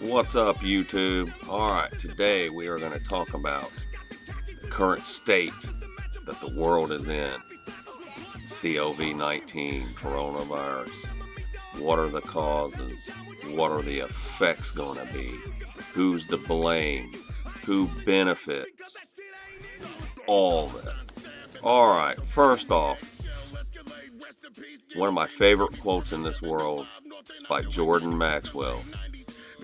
What's up, YouTube? Alright, today we are going to talk about the current state that the world is in. COVID-19, coronavirus. What are the causes? What are the effects going to be? Who's to blame? Who benefits? All that. Alright, first off, one of my favorite quotes in this world is by Jordan Maxwell.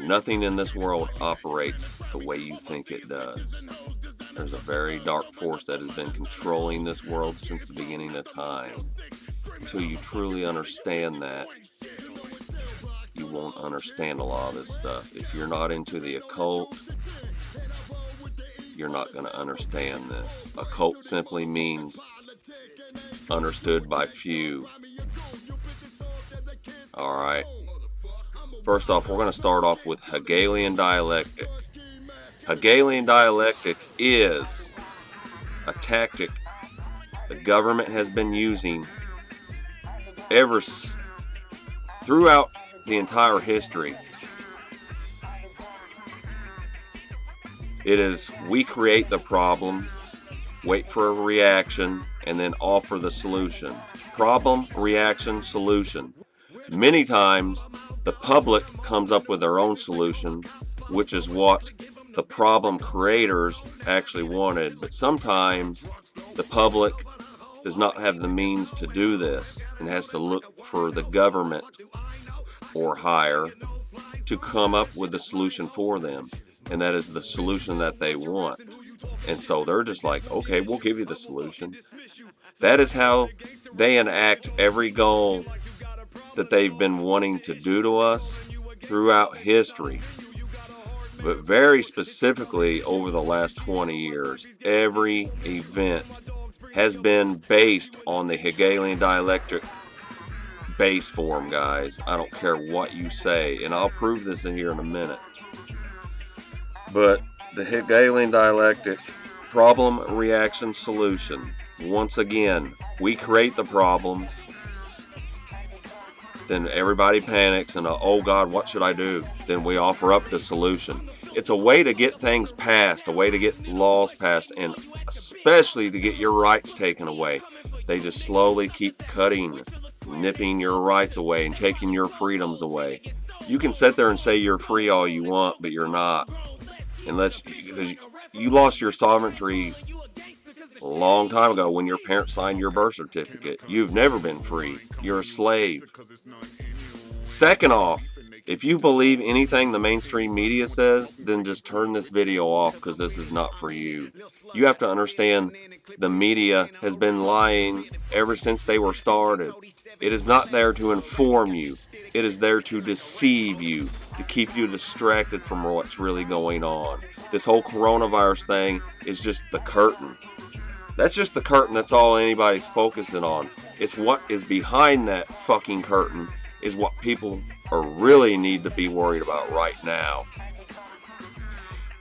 Nothing in this world operates the way you think it does. There's a very dark force that has been controlling this world since the beginning of time. Until you truly understand that, you won't understand a lot of this stuff. If you're not into the occult, you're not going to understand this. Occult simply means understood by few. Alright. First off, we're going to start off with Hegelian Dialectic. Hegelian Dialectic is a tactic the government has been using throughout the entire history. It is, we create the problem, wait for a reaction, and then offer the solution. Problem, reaction, solution. Many times, the public comes up with their own solution, which is what the problem creators actually wanted. But sometimes, the public does not have the means to do this and has to look for the government or higher to come up with a solution for them. And that is the solution that they want. And so they're just like, okay, we'll give you the solution. That is how they enact every goal that they've been wanting to do to us throughout history. But very specifically over the last 20 years, every event has been based on the Hegelian dialectic base form, guys. I don't care what you say, and I'll prove this in here in a minute. But the Hegelian dialectic, problem, reaction, solution. Once again, we create the problem, then everybody panics and, oh God, what should I do? Then we offer up the solution. It's a way to get things passed, a way to get laws passed, and especially to get your rights taken away. They just slowly keep nipping your rights away and taking your freedoms away. You can sit there and say you're free all you want, but you're not. Because you lost your sovereignty a long time ago when your parents signed your birth certificate. You've never been free. You're a slave. Second off, if you believe anything the mainstream media says, then just turn this video off because this is not for you. You have to understand the media has been lying ever since they were started. It is not there to inform you. It is there to deceive you, to keep you distracted from what's really going on. This whole coronavirus thing is just the curtain. That's just the curtain. That's all anybody's focusing on. It's what is behind that fucking curtain is what people really need to be worried about right now.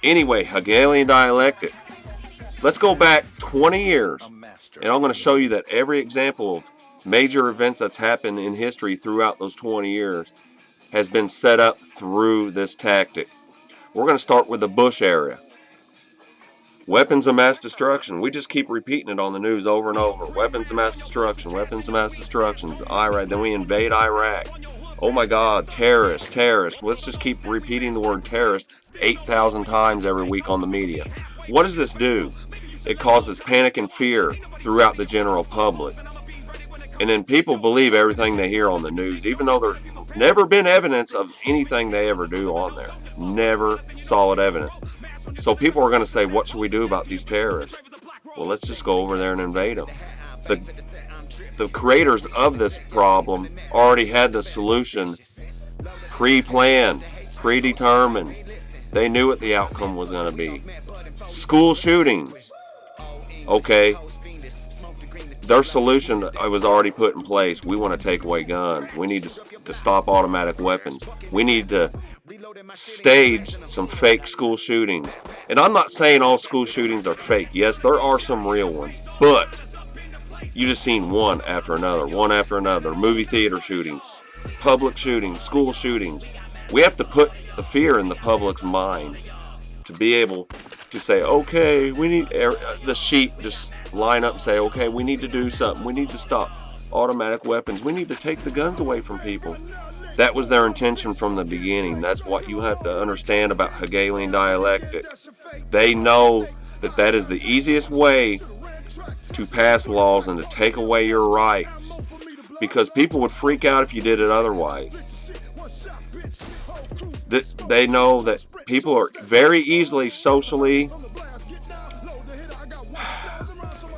Anyway, Hegelian dialectic. Let's go back 20 years, and I'm going to show you that every example of major events that's happened in history throughout those 20 years has been set up through this tactic. We're going to start with the Bush era. Weapons of mass destruction. We just keep repeating it on the news over and over. Weapons of mass destruction. Weapons of mass destruction. Iraq. Then we invade Iraq. Oh my God, terrorists, terrorists. Let's just keep repeating the word terrorist 8,000 times every week on the media. What does this do? It causes panic and fear throughout the general public. And then people believe everything they hear on the news, even though there's never been evidence of anything they ever do on there. Never solid evidence. So people are going to say, what should we do about these terrorists? Well, let's just go over there and invade them. The creators of this problem already had the solution pre-planned, predetermined. They knew what the outcome was going to be. School shootings. Okay. Their solution was already put in place. We want to take away guns. We need to stop automatic weapons. We need to stage some fake school shootings. And I'm not saying all school shootings are fake. Yes, there are some real ones. But you just seen one after another. Movie theater shootings, public shootings, school shootings. We have to put the fear in the public's mind to be able to say, okay, we need, the sheep just line up and say, okay, we need to do something. We need to stop automatic weapons. We need to take the guns away from people. That was their intention from the beginning. That's what you have to understand about Hegelian dialectic. They know that that is the easiest way to pass laws and to take away your rights, because people would freak out if you did it otherwise. They know that people are very easily socially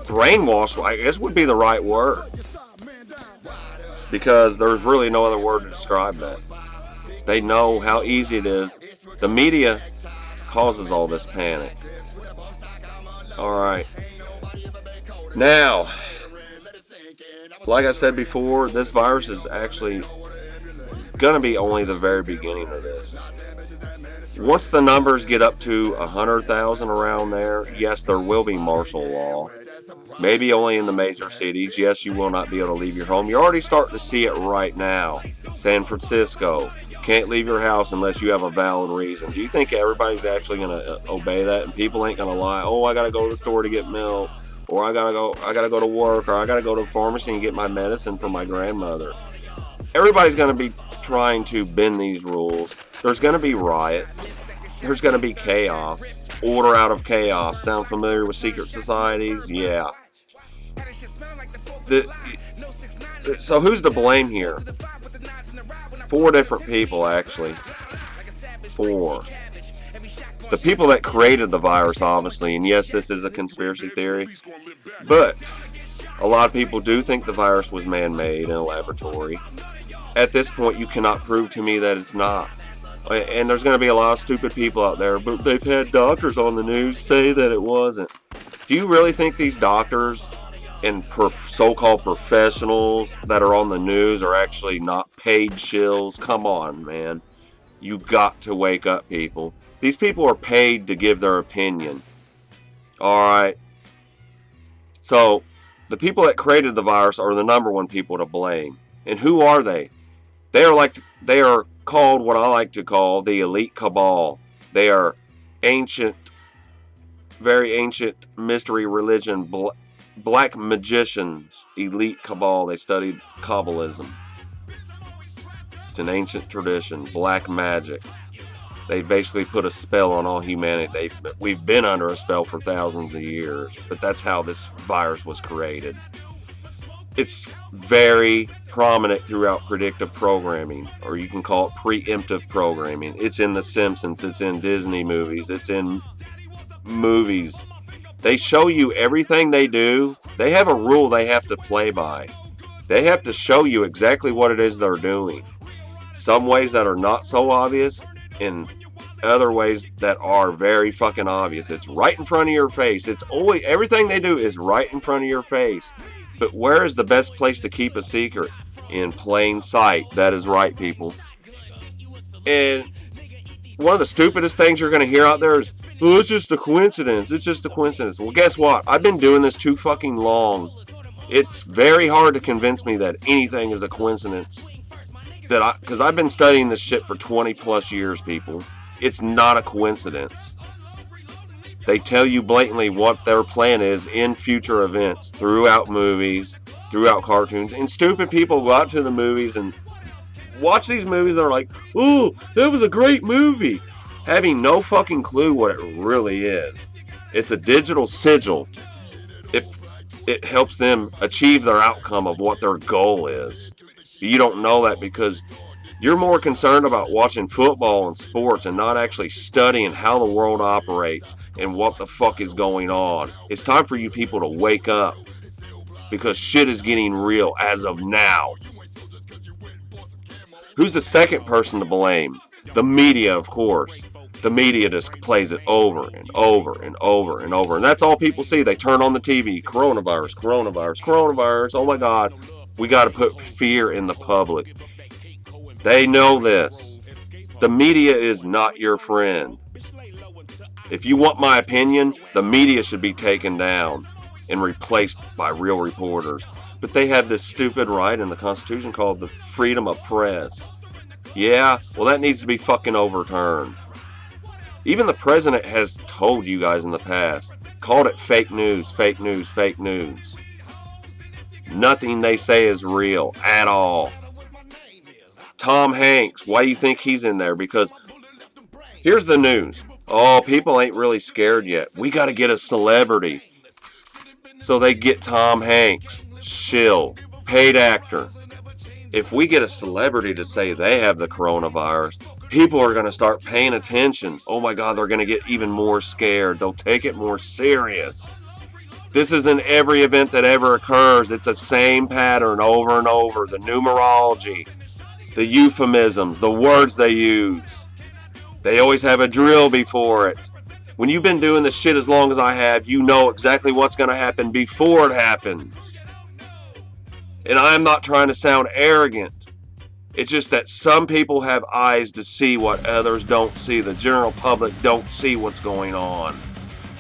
brainwashed, I guess would be the right word, because there's really no other word to describe that. They know how easy it is. The media causes all this panic. Alright. Now, like I said before, this virus is actually going to be only the very beginning of this. Once the numbers get up to 100,000 around there, yes, there will be martial law. Maybe only in the major cities. Yes, you will not be able to leave your home. You're already starting to see it right now. San Francisco. Can't leave your house unless you have a valid reason. Do you think everybody's actually going to obey that? And people ain't going to lie, oh, I got to go to the store to get milk, or I got to go to work, or I got to go to the pharmacy and get my medicine for my grandmother. Everybody's going to be trying to bend these rules. There's going to be riots. There's going to be chaos. Order out of chaos. Sound familiar with secret societies? Yeah. So who's to blame here? 4 different people, actually. 4. The people that created the virus, obviously, and yes, this is a conspiracy theory, but a lot of people do think the virus was man-made in a laboratory. At this point, you cannot prove to me that it's not. And there's going to be a lot of stupid people out there, but they've had doctors on the news say that it wasn't. Do you really think these doctors and so-called professionals that are on the news are actually not paid shills? Come on, man. You got to wake up, people. These people are paid to give their opinion. Alright? So, the people that created the virus are the number one people to blame. And who are they? They are called what I like to call the elite cabal. They are ancient, very ancient mystery religion, black magicians, elite cabal. They studied Kabbalism. It's an ancient tradition, black magic. They basically put a spell on all humanity. We've been under a spell for thousands of years, but that's how this virus was created. It's very prominent throughout predictive programming, or you can call it preemptive programming. It's in The Simpsons, it's in Disney movies, it's in movies. They show you everything they do. They have a rule they have to play by. They have to show you exactly what it is they're doing. Some ways that are not so obvious, and other ways that are very fucking obvious. It's right in front of your face. It's always, everything they do is right in front of your face. But where is the best place to keep a secret? In plain sight. That is right, people. And one of the stupidest things you're going to hear out there is, oh, it's just a coincidence. It's just a coincidence. Well, guess what? I've been doing this too fucking long. It's very hard to convince me that anything is a coincidence. Because I've been studying this shit for 20 plus years, people. It's not a coincidence. They tell you blatantly what their plan is in future events, throughout movies, throughout cartoons. And stupid people go out to the movies and watch these movies and they're like, oh, that was a great movie. Having no fucking clue what it really is. It's a digital sigil. It helps them achieve their outcome of what their goal is. You don't know that because you're more concerned about watching football and sports and not actually studying how the world operates and what the fuck is going on. It's time for you people to wake up because shit is getting real as of now. Who's the second person to blame? The media, of course. The media just plays it over and over and over and over. And that's all people see. They turn on the TV. Coronavirus, coronavirus, coronavirus. Oh my God. We got to put fear in the public. They know this. The media is not your friend. If you want my opinion, the media should be taken down and replaced by real reporters. But they have this stupid right in the Constitution called the freedom of press. Yeah, well, that needs to be fucking overturned. Even the president has told you guys in the past, called it fake news, fake news, fake news. Nothing they say is real at all. Tom Hanks, why do you think he's in there? Because here's the news. Oh, people ain't really scared yet. We got to get a celebrity. So they get Tom Hanks, shill, paid actor. If we get a celebrity to say they have the coronavirus, people are going to start paying attention. Oh my God, they're going to get even more scared. They'll take it more serious. This isn't every event that ever occurs. It's the same pattern over and over. The numerology, the euphemisms, the words they use. They always have a drill before it. When you've been doing this shit as long as I have, you know exactly what's going to happen before it happens. And I'm not trying to sound arrogant. It's just that some people have eyes to see what others don't see. The general public don't see what's going on.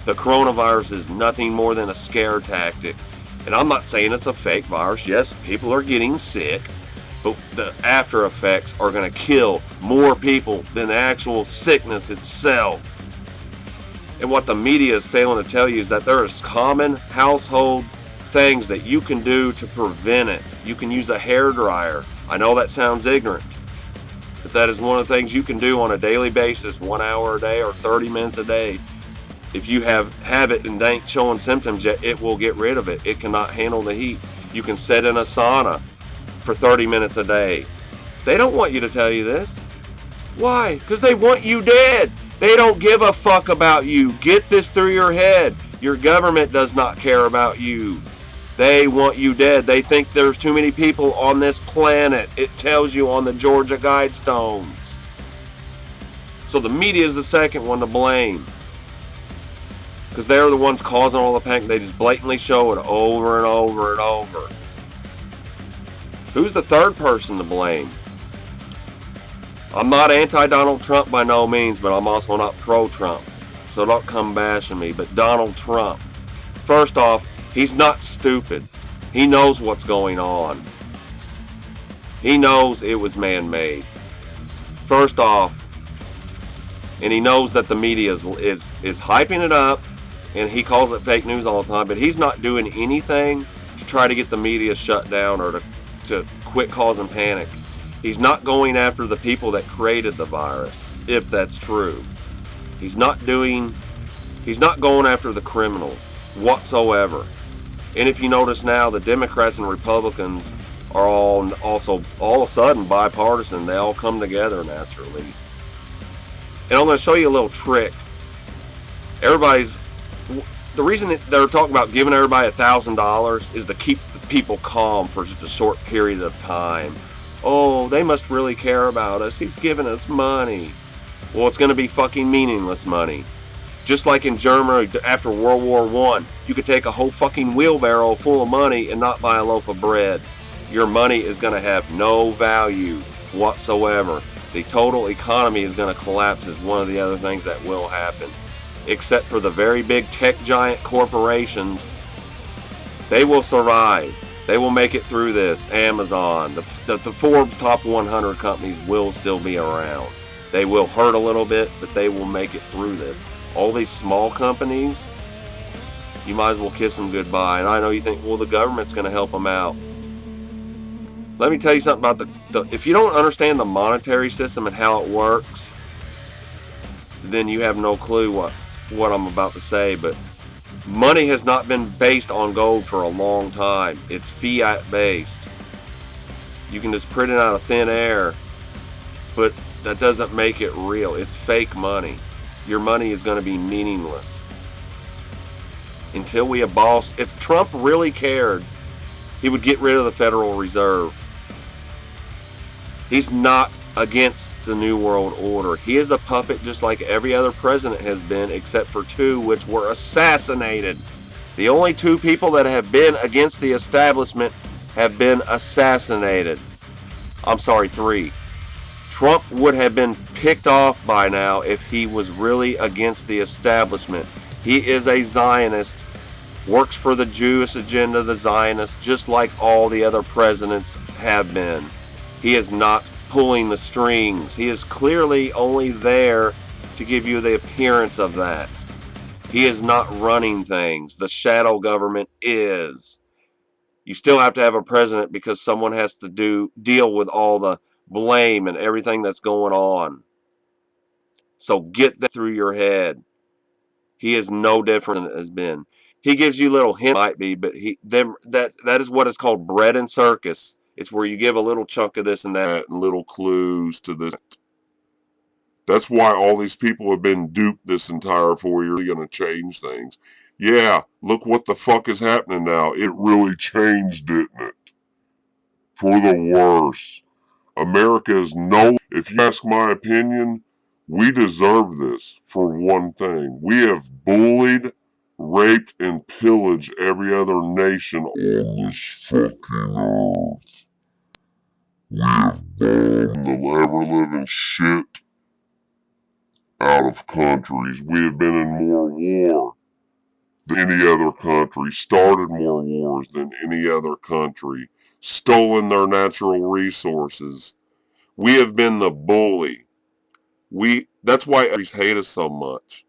The coronavirus is nothing more than a scare tactic. And I'm not saying it's a fake virus. Yes, people are getting sick. But the after effects are going to kill more people than the actual sickness itself. And what the media is failing to tell you is that there is common household things that you can do to prevent it. You can use a hairdryer. I know that sounds ignorant, but that is one of the things you can do on a daily basis, 1 hour a day or 30 minutes a day. If you have it and ain't showing symptoms yet, it will get rid of it. It cannot handle the heat. You can sit in a sauna for 30 minutes a day. They don't want you to tell you this. Why? Because they want you dead. They don't give a fuck about you. Get this through your head. Your government does not care about you. They want you dead. They think there's too many people on this planet. It tells you on the Georgia Guidestones. So the media is the second one to blame. Because they're the ones causing all the panic. They just blatantly show it over and over and over. Who's the third person to blame? I'm not anti-Donald Trump by no means, but I'm also not pro-Trump. So don't come bashing me. But Donald Trump, first off, he's not stupid. He knows what's going on. He knows it was man-made. First off, and he knows that the media is hyping it up, and he calls it fake news all the time, but he's not doing anything to try to get the media shut down or to quit causing panic. He's not going after the people that created the virus, if that's true. He's not going after the criminals whatsoever. And if you notice now, the Democrats and Republicans are all of a sudden bipartisan. They all come together naturally. And I'm going to show you a little trick. The reason they're talking about giving everybody $1,000 is to keep the people calm for just a short period of time. Oh, they must really care about us. He's giving us money. Well, it's going to be fucking meaningless money. Just like in Germany after World War I, you could take a whole fucking wheelbarrow full of money and not buy a loaf of bread. Your money is going to have no value whatsoever. The total economy is going to collapse is one of the other things that will happen. Except for the very big tech giant corporations, they will survive. They will make it through this. Amazon, the Forbes top 100 companies will still be around. They will hurt a little bit, but they will make it through this. All these small companies, you might as well kiss them goodbye. And I know you think, well, the government's going to help them out. Let me tell you something about if you don't understand the monetary system and how it works, then you have no clue what I'm about to say. But money has not been based on gold for a long time. It's fiat based. You can just print it out of thin air, but that doesn't make it real. It's fake money. Your money is going to be meaningless until we abolish. If Trump really cared, he would get rid of the Federal Reserve. He's not against the New World Order. He is a puppet just like every other president has been, except for two which were assassinated. The only two people that have been against the establishment have been assassinated. I'm sorry, three. Trump would have been picked off by now if he was really against the establishment. He is a Zionist, works for the Jewish agenda, the Zionists, just like all the other presidents have been. He is not pulling the strings. He is clearly only there to give you the appearance of that. He is not running things. The shadow government is. You still have to have a president because someone has to deal with all the blame and everything that's going on. So get that through your head. He is no different than it has been. He gives you little hints, might be, but that is what is called bread and circus. It's where you give a little chunk of this and that, and little clues to this. That's why all these people have been duped this entire 4 years. They're going to change things. Yeah, look what the fuck is happening now. It really changed, didn't it? For the worse. America is no... If you ask my opinion, we deserve this for one thing. We have bullied, raped, and pillaged every other nation on this fucking earth. We have bombed the ever-living shit out of countries. We have been in more war than any other country, started more wars than any other country, stolen their natural resources. We have been the bully. That's why others hate us so much.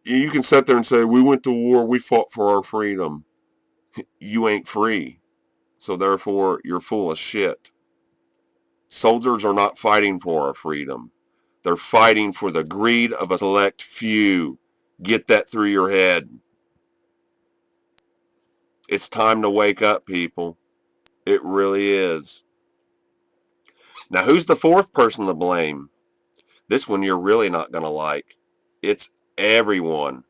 You can sit there and say, we went to war, we fought for our freedom. You ain't free. So therefore, you're full of shit. Soldiers are not fighting for our freedom. They're fighting for the greed of a select few. Get that through your head. It's time to wake up, people. It really is. Now, who's the fourth person to blame? This one you're really not going to like. It's everyone.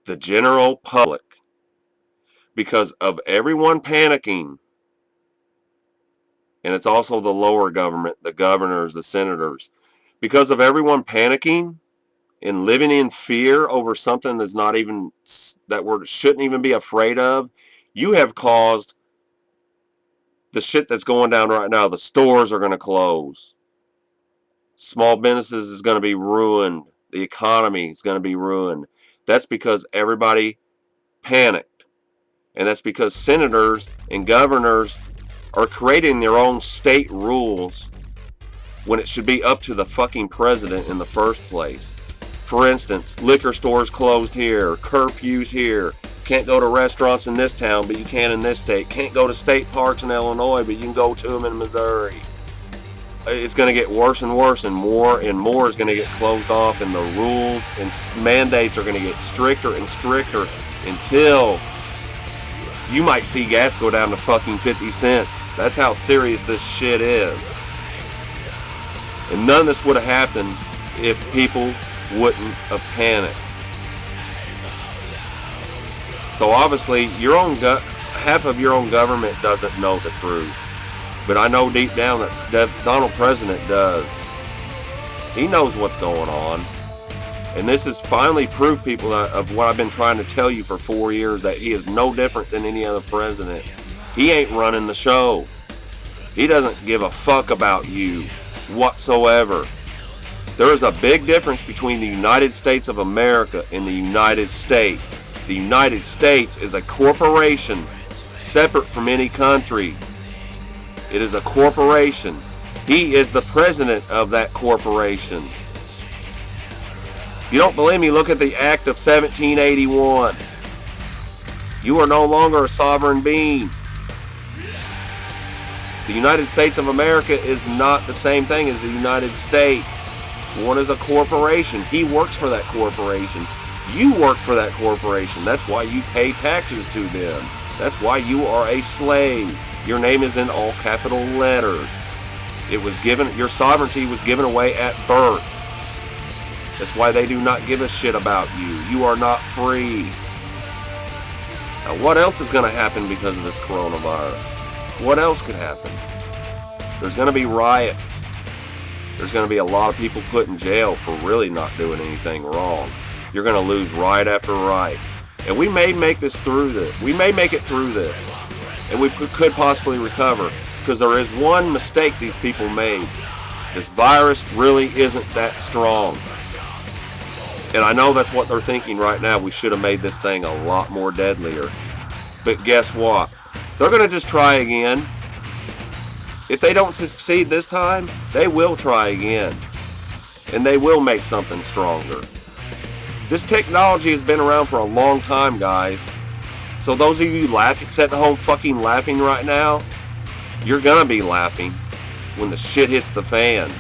The general public. Because of everyone panicking. And it's also the lower government, the governors, the senators. Because of everyone panicking and living in fear over something that's not even, that we shouldn't even be afraid of, you have caused the shit that's going down right now. The stores are going to close. Small businesses is going to be ruined. The economy is going to be ruined. That's because everybody panicked. And that's because senators and governors are creating their own state rules when it should be up to the fucking president in the first place. For instance, liquor stores closed here, curfews here, can't go to restaurants in this town, but you can in this state, can't go to state parks in Illinois, but you can go to them in Missouri. It's going to get worse and worse, and more is going to get closed off, and the rules and mandates are going to get stricter and stricter until you might see gas go down to fucking 50 cents. That's how serious this shit is. And none of this would have happened if people wouldn't have panicked. So obviously, half of your own government doesn't know the truth. But I know deep down that Donald President does. He knows what's going on. And this has finally proved, people, of what I've been trying to tell you for 4 years, that he is no different than any other president. He ain't running the show. He doesn't give a fuck about you whatsoever. There is a big difference between the United States of America and the United States. The United States is a corporation separate from any country. It is a corporation. He is the president of that corporation. If you don't believe me, look at the Act of 1781. You are no longer a sovereign being. The United States of America is not the same thing as the United States. One is a corporation. He works for that corporation. You work for that corporation. That's why you pay taxes to them. That's why you are a slave. Your name is in all capital letters. Your sovereignty was given away at birth. That's why they do not give a shit about you. You are not free. Now, what else is going to happen because of this coronavirus? What else could happen? There's going to be riots. There's going to be a lot of people put in jail for really not doing anything wrong. You're going to lose right after right. And we may make this through this. We may make it through this. And we could possibly recover. Because there is one mistake these people made. This virus really isn't that strong. And I know that's what they're thinking right now. We should have made this thing a lot more deadlier. But guess what? They're going to just try again. If they don't succeed this time, they will try again. And they will make something stronger. This technology has been around for a long time, guys. So those of you laughing, sitting at home fucking laughing right now, you're gonna be laughing when the shit hits the fan.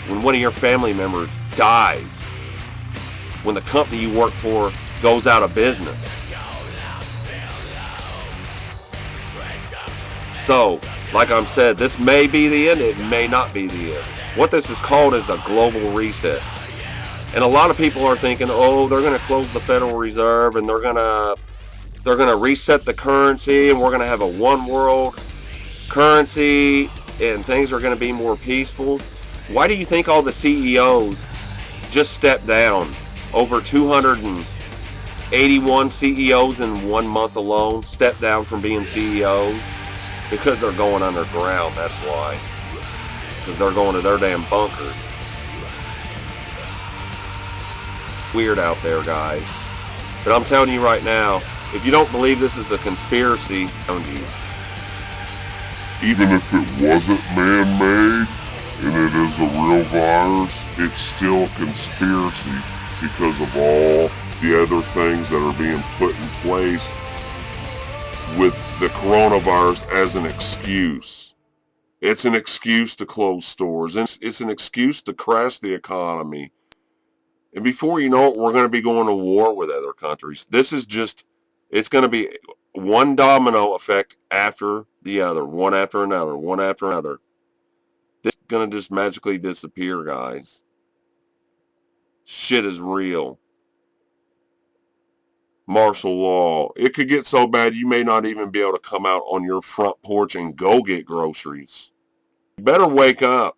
When one of your family members dies. When the company you work for goes out of business. So, like I said, this may be the end, it may not be the end. What this is called is a global reset. And a lot of people are thinking, oh, they're going to close the Federal Reserve and they're going to reset the currency and we're going to have a one world currency and things are going to be more peaceful. Why do you think all the CEOs just stepped down? Over 281 CEOs in 1 month alone stepped down from being CEOs because they're going underground. That's why. Because they're going to their damn bunkers. Weird out there, guys. But I'm telling you right now, if you don't believe this is a conspiracy, don't you? Even if it wasn't man-made and it is a real virus, it's still a conspiracy because of all the other things that are being put in place with the coronavirus as an excuse. It's an excuse to close stores. It's an excuse to crash the economy. And before you know it, we're going to be going to war with other countries. This is just, it's going to be one domino effect after the other, one after another, one after another. This is going to just magically disappear, guys. Shit is real. Martial law. It could get so bad you may not even be able to come out on your front porch and go get groceries. You better wake up.